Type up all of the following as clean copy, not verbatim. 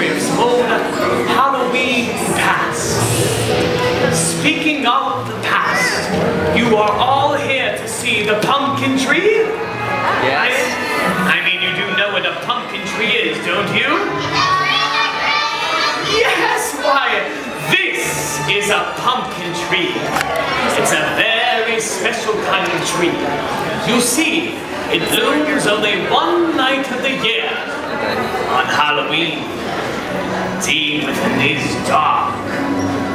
memory of some old Halloween past. Speaking of the past, you are all here to see the pumpkin tree? Yes. I mean, you do know what a pumpkin tree is, don't you? Yes, why, this is a pumpkin tree. It's a very special kind of tree. You see, it blooms only one night of the year, on Halloween. Deep within these dark,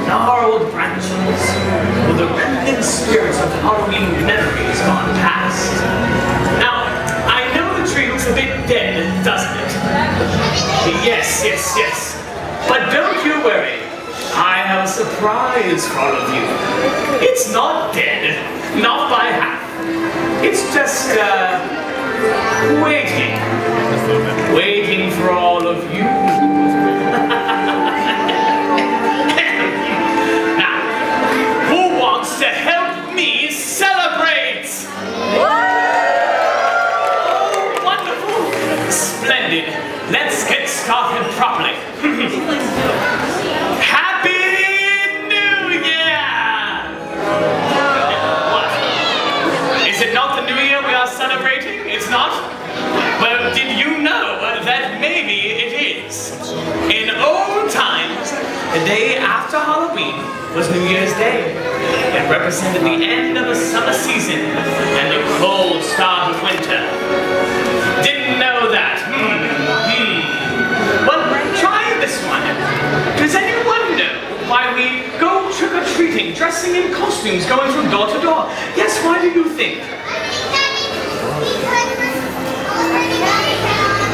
gnarled branches were the remnant spirits of Halloween memories gone past. Now, I know the tree looks a bit dead, doesn't it? Yes, yes, yes. But don't you worry. I have a surprise for all of you. It's not dead, not by half. It's just, waiting for all of you. Now, who wants to help me celebrate? Oh, wonderful. Splendid. Let's get started properly. Happy New Year! What? Is it not the New Year we are celebrating? It's not? Well, did you know that maybe it is? In old times, the day after Halloween was New Year's Day. It represented the end of the summer season and the cold start of winter. Didn't know that. Well, try this one. Does anyone know why we go trick-or-treating, dressing in costumes, going from door to door? Yes, why do you think?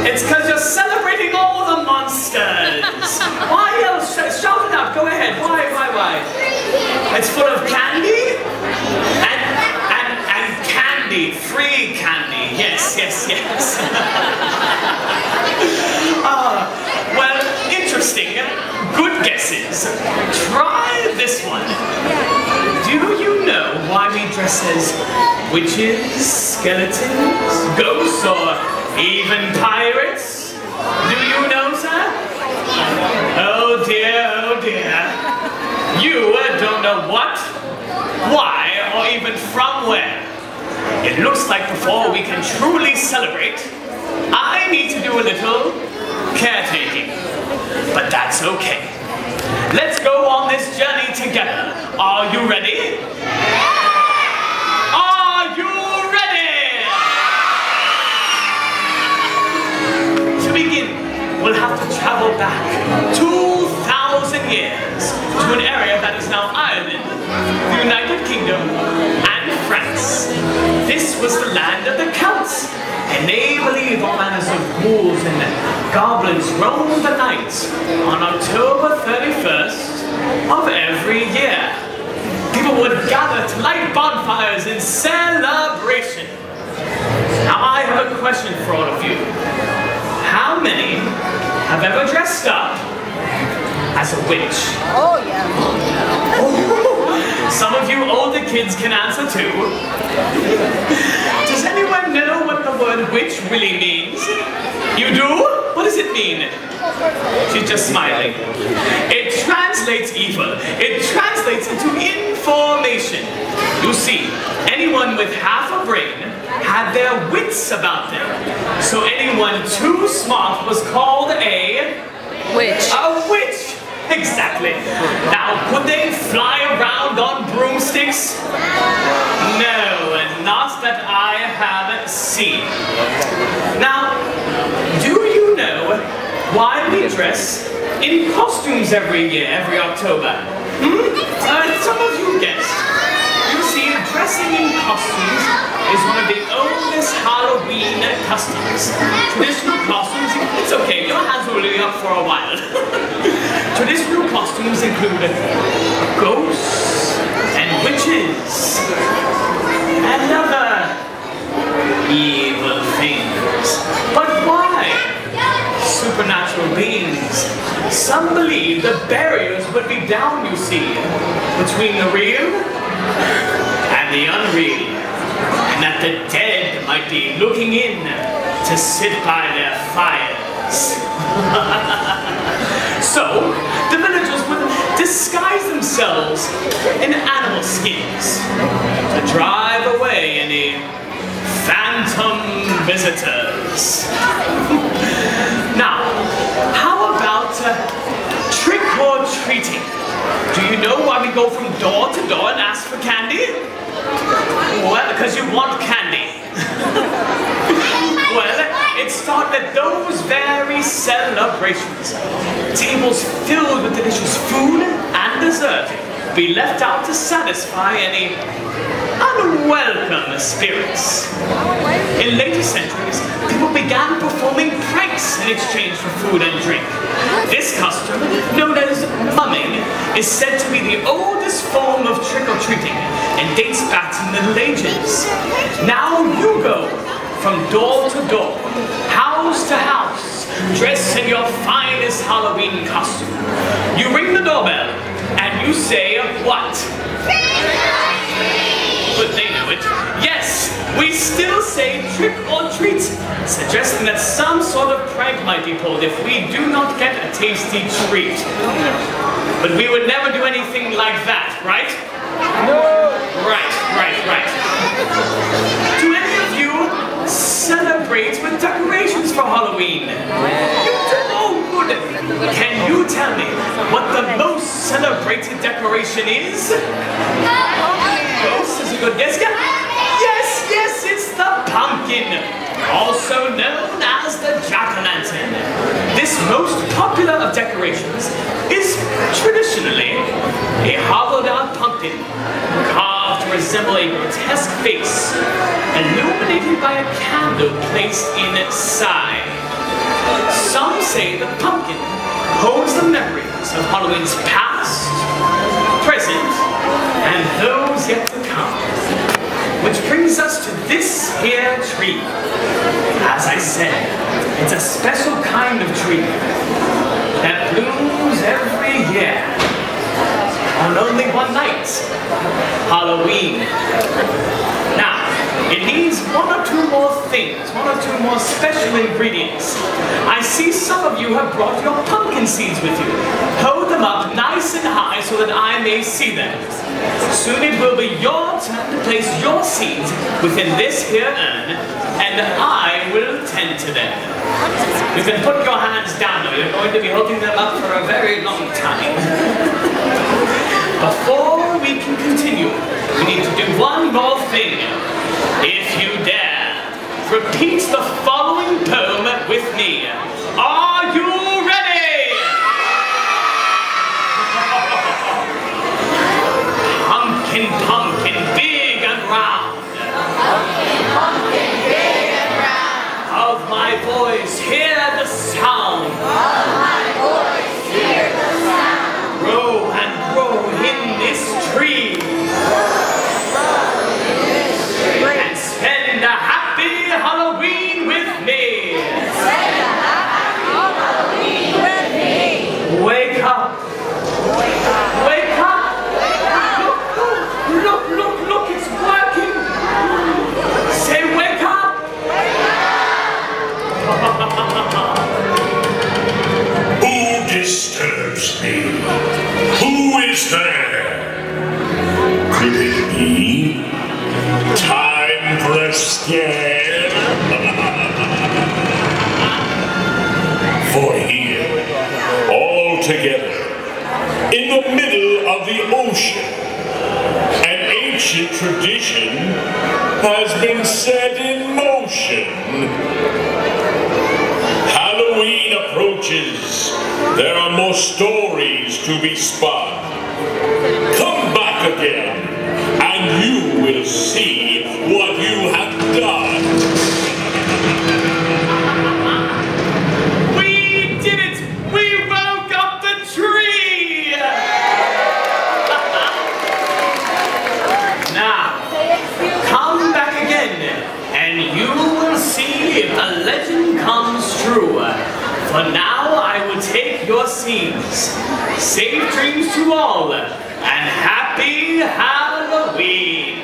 It's because you're celebrating all the monsters. Why else? Shout it out. Go ahead. Why? It's full of candy and candy, free candy. Yes. Well, interesting. Good guesses. Try this one. Do you know why we dress as witches, skeletons, ghosts, or even pirates? Do you know, sir? Oh dear. You don't know what, why, or even from where. It looks like before we can truly celebrate, I need to do a little caretaking. But that's okay. Let's go on this journey together. Are you ready? Are you ready? To begin, we'll have to travel back 2,000 years to an area that is now Ireland, the United Kingdom, and France. This was the land of the Celts, and they believed all manners of ghouls and goblins roamed the night on October 31st of every year. People would gather to light bonfires in celebration. Now I have a question for all of you. How many have ever dressed up as a witch? Oh, yeah. Some of you older kids can answer too. Does anyone know what the word witch really means? You do? What does it mean? She's just smiling. It translates evil. It translates into information. You see, anyone with half a brain had their wits about them. So anyone too smart was called a... Witch. A witch! Exactly. Now, could they fly around on broomsticks? No, not that I have seen. Now, do you know why we dress in costumes every year, every October? Some of you guessed. You see, dressing in costumes is one of the oldest Halloween customs. Traditional costumes, it's okay, your hands will be up for a while. Traditional costumes include ghosts and witches and other evil things. But why? Supernatural beings. Some believe the barriers would be down, you see, between the real and the unreal, and that the dead might be looking in to sit by their fires. themselves in animal skins to drive away any phantom visitors. Now, how about trick or treating? Do you know why we go from door to door and ask for candy? Well, because you want candy. Well, it started at those very celebrations. Tables filled with delicious food and dessert be left out to satisfy any unwelcome spirits. In later centuries, people began performing pranks in exchange for food and drink. This custom, known as mumming, is said to be the oldest form of trick-or-treating and dates back to the Middle Ages. Now you go from door to door, house to house, dressed in your finest Halloween costume. You ring the doorbell, and you say what? But they know it. Yes, we still say trick or treat, suggesting that some sort of prank might be pulled if we do not get a tasty treat. But we would never do anything like that, right? No. Right. Do any of you celebrate with decorations for Halloween? You do? Oh, good. Can you tell me what the most celebrated decoration is? Ghost is a good guess. Yes, it's the pumpkin, also known as the jack-o'-lantern. This most popular of decorations is traditionally a hollowed-out pumpkin carved to resemble a grotesque face, illuminated by a candle placed inside. Some say the pumpkin holds the memories of Halloween's past, present, and those yet to come. Which brings us to this here tree. As I said, it's a special kind of tree that blooms every year on only one night, Halloween. Now, it needs one or two more things, one or two more special ingredients. I see some of you have brought your pumpkin seeds with you. Hold them up nice and high so that I may see them. Soon it will be your turn to place your seeds within this here urn, and I will tend to them. You can put your hands down though, you're going to be holding them up for a very long time. Before we can continue, we need to do one more thing. If you dare, repeat the following poem with me. Are you ready? Pumpkin, pumpkin, big and round. Pumpkin, big and round. Of my voice, hear the sound. Of my voice, hear the sound. Grow and grow in this tree. And spend a happy Halloween with me. Spend a happy Halloween with me. Wake up. Wake up. Wake up. Look, it's working. Say wake up. Wake up. Who disturbs me? Who is there? Could it be time for a scare? For here, all together, in the middle of the ocean, an ancient tradition has been set in motion. Halloween approaches. There are more stories to be spun. Come back again, and you will see what you have done. We did it! We woke up the tree! Now, come back again, and you will see if the legend comes true. For now, I will take your seeds. Safe dreams to all, and happy Halloween!